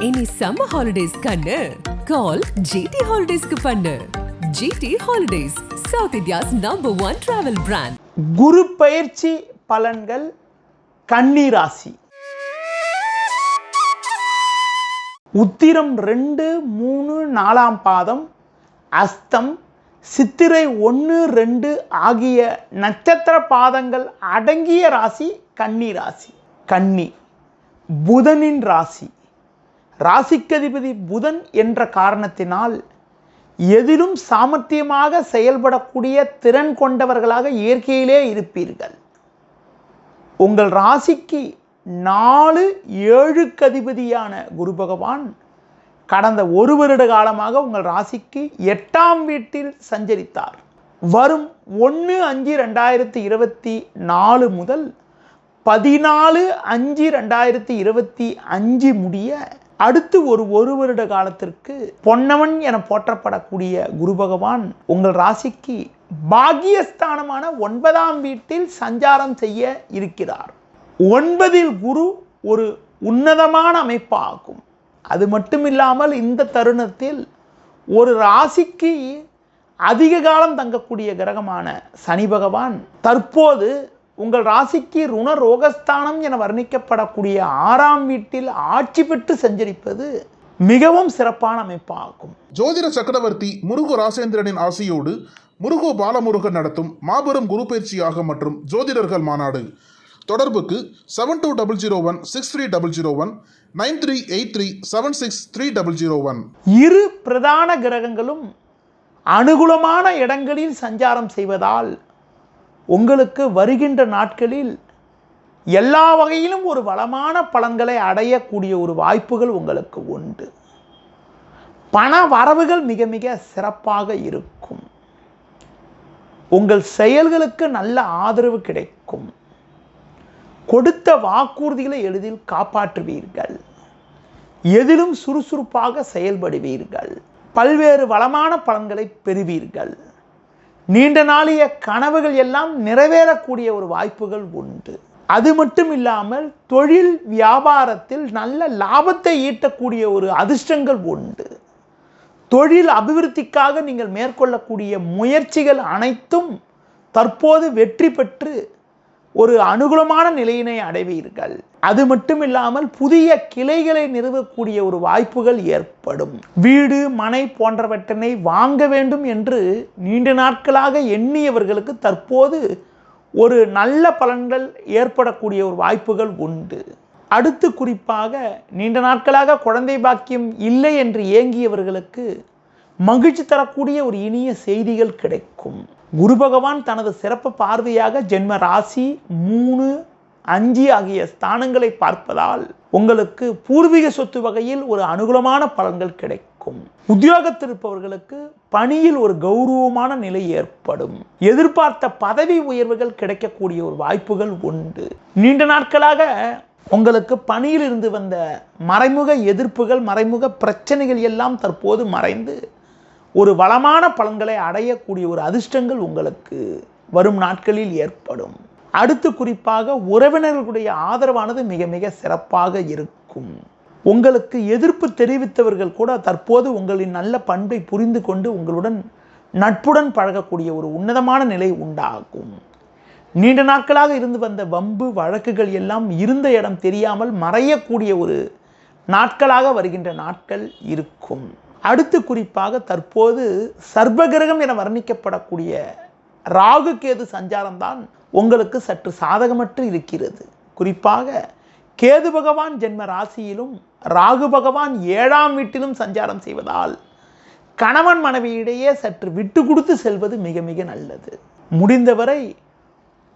இனி summer holidays கண்ணு கால் GT ஹாலிடேஸ்க்கு பண்ணு. GT holidays, south India's #1 travel brand. குரு பயிற்சி பலன்கள் கன்னி ராசி. உத்திரம் 2, 3, 4 பாதம், அஸ்தம், சித்திரை 1, 2 ஆகிய நட்சத்திர பாதங்கள் அடங்கிய ராசி கன்னி ராசி. கன்னி புதனின் ராசி. ராசிக்கதிபதி புதன் என்ற காரணத்தினால் எதிலும் சாமர்த்தியமாக செயல்படக்கூடிய திறன் கொண்டவர்களாக இயற்கையிலே இருப்பீர்கள். உங்கள் ராசிக்கு 4, 7க்கு அதிபதியான குரு பகவான் கடந்த 1 வருட காலமாக உங்கள் ராசிக்கு 8ஆம் வீட்டில் சஞ்சரித்தார். வரும் 1/5/2024 முதல் 14/5/2025 முடிய அடுத்து ஒரு வருட காலத்திற்கு பொன்னவன் என போற்றப்படக்கூடிய குரு பகவான் உங்கள் ராசிக்கு பாக்கியஸ்தானமான 9ஆம் வீட்டில் சஞ்சாரம் செய்ய இருக்கிறார். 9இல் குரு ஒரு உன்னதமான அமைப்பாகும். அது மட்டுமில்லாமல் இந்த தருணத்தில் ஒரு ராசிக்கு அதிக காலம் தங்கக்கூடிய கிரகமான சனி பகவான் தற்போது உங்கள் ராசிக்கு ருண ரோகஸ்தானம் என வர்ணிக்கப்படக்கூடிய 6ஆம் வீட்டில் ஆட்சி பெற்று சஞ்சரிப்பது மிகவும் சிறப்பான அமைப்பாகும். ஜோதிட சக்கரவர்த்தி முருகு ராசேந்திரனின் ஆசையோடு முருகு பாலமுருகன் நடத்தும் மாபெரும் குரு பயிற்சியாக மற்றும் ஜோதிடர்கள் மாநாடு. தொடர்புக்கு 7200163001 9383763001. இரு பிரதான கிரகங்களும் அனுகூலமான இடங்களில் சஞ்சாரம் செய்வதால் உங்களுக்கு வருகின்ற நாட்களில் எல்லா வகையிலும் ஒரு வளமான பலன்களை அடையக்கூடிய ஒரு வாய்ப்புகள் உங்களுக்கு உண்டு. பண வரவுகள் மிக மிக சிறப்பாக இருக்கும். உங்கள் செயல்களுக்கு நல்ல ஆதரவு கிடைக்கும். கொடுத்த வாக்குறுதிகளை எளிதில் காப்பாற்றுவீர்கள். எதிலும் சுறுசுறுப்பாக செயல்படுவீர்கள். பல்வேறு வளமான பலன்களை பெறுவீர்கள். நீண்ட நாளைய கனவுகள் எல்லாம் நிறைவேறக்கூடிய ஒரு வாய்ப்புகள் உண்டு. அது மட்டும் இல்லாமல் தொழில் வியாபாரத்தில் நல்ல லாபத்தை ஈட்டக்கூடிய ஒரு அதிர்ஷ்டங்கள் உண்டு. தொழில் அபிவிருத்திக்காக நீங்கள் மேற்கொள்ளக்கூடிய முயற்சிகள் அனைத்தும் தற்போது வெற்றி பெற்று ஒரு அனுகூலமான நிலையினை அடைவீர்கள். அது மட்டும் இல்லாமல் புதிய கிளைகளை நிறுவக்கூடிய ஒரு வாய்ப்புகள் ஏற்படும். வீடு மனை போன்றவற்றினை வாங்க வேண்டும் என்று நீண்ட நாட்களாக எண்ணியவர்களுக்கு தற்போது ஒரு நல்ல பலன்கள் ஏற்படக்கூடிய ஒரு வாய்ப்புகள் உண்டு. அடுத்து குறிப்பாக நீண்ட நாட்களாக குழந்தை பாக்கியம் இல்லை என்று ஏங்கியவர்களுக்கு மகிழ்ச்சி தரக்கூடிய ஒரு இனிய செய்திகள் கிடைக்கும். குரு பகவான் தனது சிறப்பு பார்வையாக ஜென்ம ராசி 3, 5 ஆகிய ஸ்தானங்களை பார்ப்பதால் உங்களுக்கு பூர்வீக சொத்து வகையில் ஒரு அனுகூலமான பலன்கள் கிடைக்கும். உத்தியோகத்தில் இருப்பவர்களுக்கு பணியில் ஒரு கௌரவமான நிலை ஏற்படும். எதிர்பார்த்த பதவி உயர்வுகள் கிடைக்கக்கூடிய ஒரு வாய்ப்புகள் உண்டு. நீண்ட நாட்களாக உங்களுக்கு பணியில் இருந்து வந்த மறைமுக எதிர்ப்புகள், மறைமுக பிரச்சனைகள் எல்லாம் தற்போது மறைந்து ஒரு வளமான பலன்களை அடையக்கூடிய ஒரு அதிர்ஷ்டங்கள் உங்களுக்கு வரும் நாட்களில் ஏற்படும். அடுத்து குறிப்பாக உறவினர்களுடைய ஆதரவானது மிக மிக சிறப்பாக இருக்கும். உங்களுக்கு எதிர்ப்பு தெரிவித்தவர்கள் கூட தற்போது உங்களின் நல்ல பண்பை புரிந்து கொண்டு உங்களுடன் நட்புடன் பழகக்கூடிய ஒரு உன்னதமான நிலை உண்டாகும். நீண்ட நாட்களாக இருந்து வந்த வம்பு வழக்குகள் எல்லாம் இருந்த இடம் தெரியாமல் மறையக்கூடிய ஒரு நாட்களாக வருகின்ற நாட்கள் இருக்கும். அடுத்து குறிப்பாக தற்போது சர்ப்பகிரகம் என வர்ணிக்கப்படக்கூடிய ராகு கேது சஞ்சாரம்தான் உங்களுக்கு சற்று சாதகமற்று இருக்கிறது. குறிப்பாக கேது பகவான் ஜென்ம ராசியிலும் ராகு பகவான் 7ஆம் வீட்டிலும் சஞ்சாரம் செய்வதால் கணவன் மனைவியிடையே சற்று விட்டு கொடுத்து செல்வது மிக மிக நல்லது. முடிந்தவரை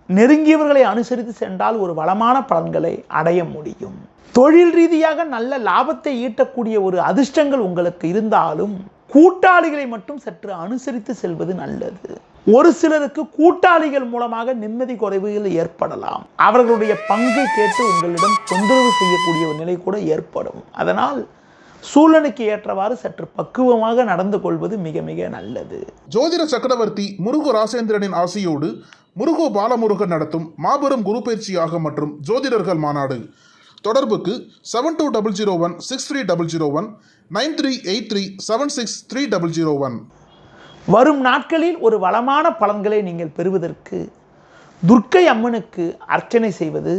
நெருங்கியவர்களை அனுசரித்து சென்றால் ஒரு வளமான பலன்களை அடைய முடியும். தொழில் ரீதியாக நல்ல லாபத்தை ஈட்டக்கூடிய ஒரு அதிர்ஷ்டங்கள் உங்களுக்கு இருந்தாலும் கூட்டாளிகளை மட்டும் சற்று அனுசரித்து செல்வது நல்லது. ஒரு சிலருக்கு கூட்டாளிகள் மூலமாக நிம்மதி குறைவுகள் ஏற்படலாம். அவர்களுடைய பங்கை கேட்டு உங்களிடம் தொந்தரவு செய்யக்கூடிய ஒரு நிலை கூட ஏற்படும். அதனால் சூழ்நிலைக்கு ஏற்றவாறு சற்று பக்குவமாக நடந்து கொள்வது மிக மிக நல்லது. ஜோதிட சக்கரவர்த்தி முருகு ராசேந்திரனின் ஆசையோடு முருகு பாலமுருகன் நடத்தும் மாபெரும் குரு பயிற்சியாக மற்றும் ஜோதிடர்கள் மாநாடு. தொடர்புக்கு 72016301 9383763001. வரும் நாட்களில் ஒரு வளமான பலன்களை நீங்கள் பெறுவதற்கு துர்க்கை அம்மனுக்கு அர்ச்சனை செய்வது,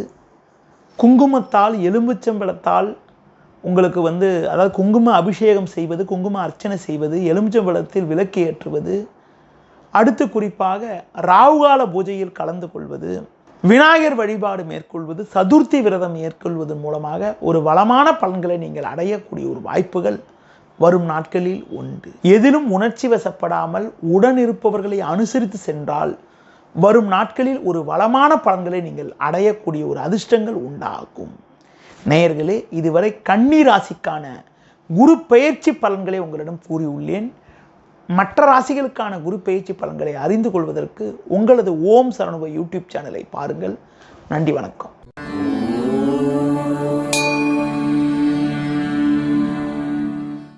குங்குமத்தால் எலும்புச்சம்பழத்தால் உங்களுக்கு அதாவது குங்கும அபிஷேகம் செய்வது, குங்கும அர்ச்சனை செய்வது, எலுமிச்சம்பழத்தில் விளக்கு ஏற்றுவது, அடுத்து குறிப்பாக ராகுகால பூஜையில் கலந்து கொள்வது, விநாயகர் வழிபாடு மேற்கொள்வது, சதுர்த்தி விரதம் மேற்கொள்வதன் மூலமாக ஒரு வளமான பலன்களை நீங்கள் அடையக்கூடிய ஒரு வாய்ப்புகள் வரும் நாட்களில் உண்டு. எதிலும் உணர்ச்சி வசப்படாமல் உடன் இருப்பவர்களை அனுசரித்து சென்றால் வரும் நாட்களில் ஒரு வளமான பலன்களை நீங்கள் அடையக்கூடிய ஒரு அதிர்ஷ்டங்கள் உண்டாகும். நேயர்களே, இதுவரை கன்னி ராசிக்கான குரு பெயர்ச்சி பலன்களை உங்களிடம் கூறியுள்ளேன். மற்ற ராசிகளுக்கான குரு பெயர்ச்சி பலன்களை அறிந்து கொள்வதற்கு உங்களது ஓம் சரணுபவ யூடியூப் சேனலை பாருங்கள். நன்றி, வணக்கம்.